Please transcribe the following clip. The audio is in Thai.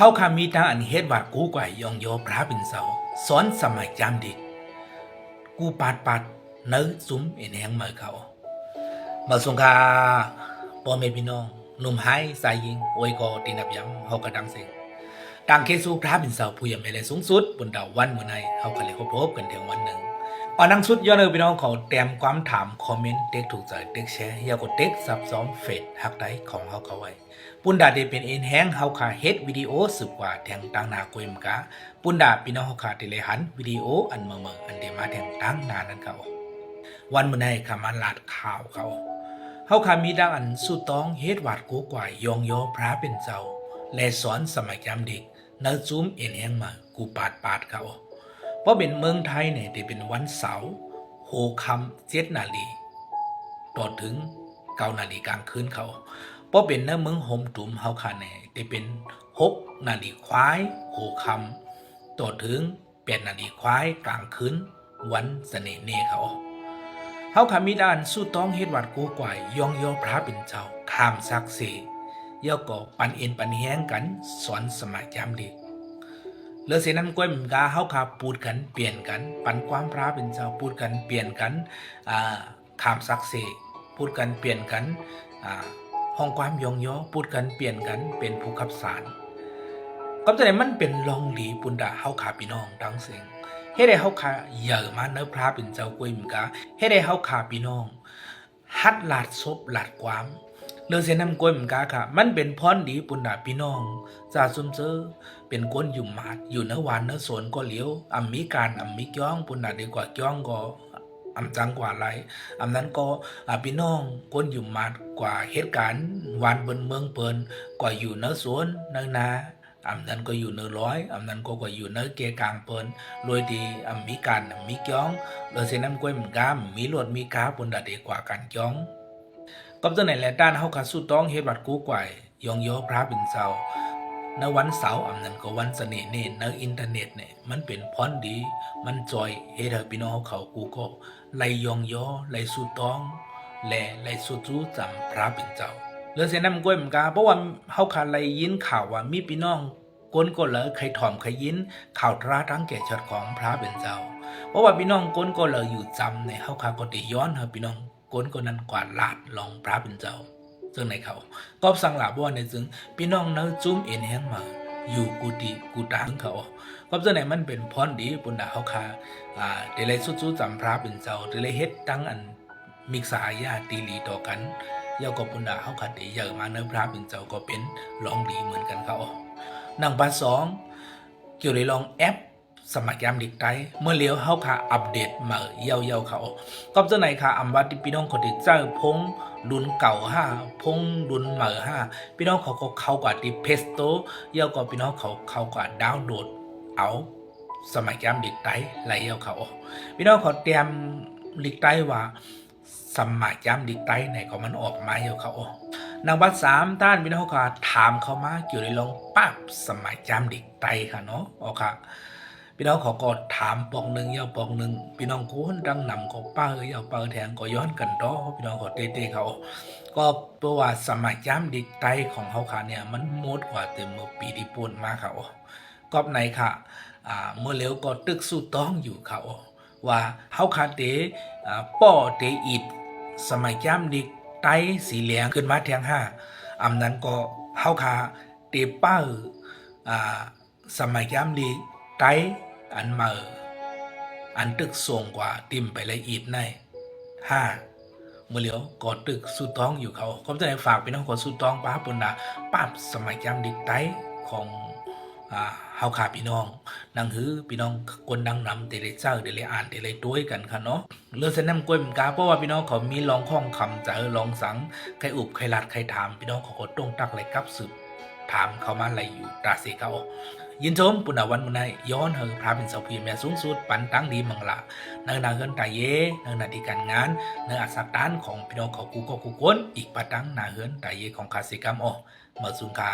เฮาคามีทางอันเฮ็ดวัดกูกว่ายองโยพระเป็นเสาสอนสมัยจำเด็กกูปาดเนื้อซุ้มเอ็นแหงเหมือเขามาสงคาพ่อแม่พี่น้องหนุ่มไฮสายยิงโอยกอตีนับย้ำเฮากระดังเสียงต่างเคสูพระเป็นเสาผู้ยังไม่ได้สูงสุดบนดาววันเมื่อไหร่เฮาก็เลยพบกันถึงวันหนึ่งอ่อนนังสุดย้อนพี่น้องเขาเตรียมความถามคอมเมนต์เด็กถูกใจเด็กแชร์อยากกดเด็กซับซ้อมเฟซฮักไดของเฮาเขาไว้ปุ่นดาได้เป็นเอ็นแห้งเฮาขาเฮ็ดวิดีโอสืบกว่าแทงต่างนากวยมกะปุ่นดาพี่น้องเฮาขาได้เลยหันวิดีโออันเมื่ออันเดียมาแทงต่างนานั้นเขาวันเมื่อไหร่ขามาลาดข่าวเขาเฮาขามีดังอันสู้ต้องเฮ็ดวาดกูกว่ายองโยพระเป็นเจ้าและสอนสมัยจำเด็กเนื้อซูมเอ็นแห้งมากูปาดเขาเพราะเป็นเมืองไทยเนี่ยที่เป็นวันเสาร์โหคำ7 นาฬิกาต่อถึง9 นาฬิกากลางคืนเขาเพราะเป็นเนื้อเมืองโฮมตุ่มเฮาค่ะเนี่ยที่เป็น6 นาฬิกาควายโหคำต่อถึง8 นาฬิกาควายกลางคืนวันเสน่ห์เน่เขาเฮาค่ะมีด้านสู้ต้องเฮ็ดวัดกูกว่ายยองโยพระเป็นเจ้าข้ามซักเสย่อก่อปันเอ็นปันแห้งกันสอนสมัยจำเด็กเลือเสนั้นก้อยมันกาเฮาขาพูดกันเปลี่ยนกันปันความพระเป็นเจ้าพูดกันเปลี่ยนกันข้ามซักเสพูดกันเปลี่ยนกันห้องความยองย่อพูดกันเปลี่ยนกันเป็นผู้ขับสารก็จะได้มันเป็นลองหลีปุนดาเฮาขาพี่น้องดังเสียงเฮ็ดให้เฮาขาเหยื่อมาเนื้อพระเป็นเจ้าก้อยมันกาเฮ็ดให้เฮาขาพี่น้องฮัดลาดศพลาดความเลือเสนั้นก้อยมันกาค่ะมันเป็นพรดีปุนดาพี่น้องจาซุมเซอเป็นก้นอยู่หมาดอยู่เนื้อหวานเนื้อสวนก็เหลียวมีการมีจ้องปุนดาดีกว่าจ้องก็จังกว่าไรนั้นก็พี่น้องก้นอยู่หมาดกว่าเหตุการณ์หวานบนเมืองเปิลกว่าอยู่เนื้อสวนเนื้อนานั้นก็อยู่เนื้อร้อยนั้นก็อยู่เนื้อเกกลางเปิลโดยดีมีการมีจ้องเลยเส้นน้ำกล้วยมันกามมีหลวดมีกาปุนดาดีกว่ากันจ้องก็จะไหนแหละด้านเฮาขาสู้ต้องเฮ็ดวัดกูกว่ายยองโยพระเป็นเจ้าในวันเสาร์นั้นก็วันเสน่ห์เนี่ยในอินเทอร์เน็ตเนี่ยมันเป็นพรดีมันจอยเฮ็ดให้พี่น้องเขากูก็ไล่ยองโยไล่สู้ต้องและไล่สู้จู้จำพระเป็นเจ้าเรื่องเสียน้ำก้อยเหมือนกันเพราะว่าเฮาขาไล่ยินข่าวว่ามีพี่น้องก้นก็เลยใครถ่อมใครยินข่าวตราทั้งแก่ชัดของพระเป็นเจ้าเพราะว่าพี่น้องก้นก็เลยอยู่จำเนี่ยเฮาขาก็ได้ย้อนให้พี่น้องก้นก็นั้นกว่าลาดลองพระเป็นเจ้าซึ่งในเขาก็สั่งหลาบ่ในซึ่งพี่น้องเนื้อจุ้มเอ็นแห้งมาอยู่กูดีกูตางเขาก็ซึ่งในมันเป็นพรดีปุ่นดาเขาคาเดลัยสู้จำพระเป็นเจ้าเดลัยเฮ็ดตั้งอันมิกษาญาตีหลีต่อกันยาวกับปุ่นดาเขาขัดเดยอะมาเนื้อพระเป็นเจ้าก็เป็นลองดีเหมือนกันเขาหนังภาค2เกี่ยวกับลองแอปสมัครยามเด็กไตเมื่อเลี้ยวเขาค่ะอัปเดตมาเยาเขาก็จะไหนค่ะว่าพี่น้องคนที่เจ้าพงรุ่นเก่า5พงรุ่นใหม่5พี่น้องเขาก็เข้ากับที่เพสโตเยาก็พี่น้องเขากับดาวน์โหลดเอาสมัครยามเด็กไตไหลเยาเขาพี่น้องเขาเตรียมเด็กไตว่าสมัครยามเด็กไตไหนก็มันออกมาเยาเขานางวัด3ท่านพี่น้องเขาถามเขามาเกี่ยวกับลองปั๊บสมัครยามเด็กไตค่ะเนาะค่ะพี่น้องเขาก็ถามปองหนึ่งยาวปองหนึ่งพี่น้องโคนดังนำก็ป้ายาวป้าแทงก็ย้อนกันต่อพี่น้องเขาเต้เขาก็เพราะว่าสมัยย้ำดิกไตของเขาค่ะเนี่ยมันมดกว่าเต็มเมื่อปีที่ปุ่นมาเขาก็ในค่ะเมื่อเร็วก็ตึกสู้ต้องอยู่เขาว่าเขาค่ะเตป้อเตอิดสมัยย้ำดิกไตสีเหลืองขึ้นมาแทง5นั้นก็เขาค่ะเตป้าสมัยย้ำดิกไตอันเมื่ออันตึกส่งกว่าติ่มไปละเอียดในเมื่อเหลียวก็ตึกสู้ต้องอยู่เขาก็จะได้ฝากพี่น้องคนสู้ต้องป้าปุ่นดาป้าสมัยจำดิกไตของเฮาขาพี่น้องนังหือพี่น้องคนดังนำเตเลเจ้าเตเลอ่านเตเลด้วยกันค่ะเนาะเรื่องเส้นน้ำกล้วยมันกาเพราะว่าพี่น้องเขามีลองข้องคำจะลองสังใครอุบใครลัดใครถามพี่น้องเขาก็ต้องตักไหลกับสืบถามเขามาอะไรอยู่ตาเสเขายินชมปุณณวันมุนัยย้อนเฮอพระเป็นเสาพีแม่สูงสุดปันตั้งดีมังละเนื้อนาเฮินตาเย่เนื้อนาดีการงานเนื้ออัศตานของพี่น้องเขากูก็กูก้นอีกปัตั้งนาเฮินตาเย่ของคาสิกรรมเมื่อสุงคา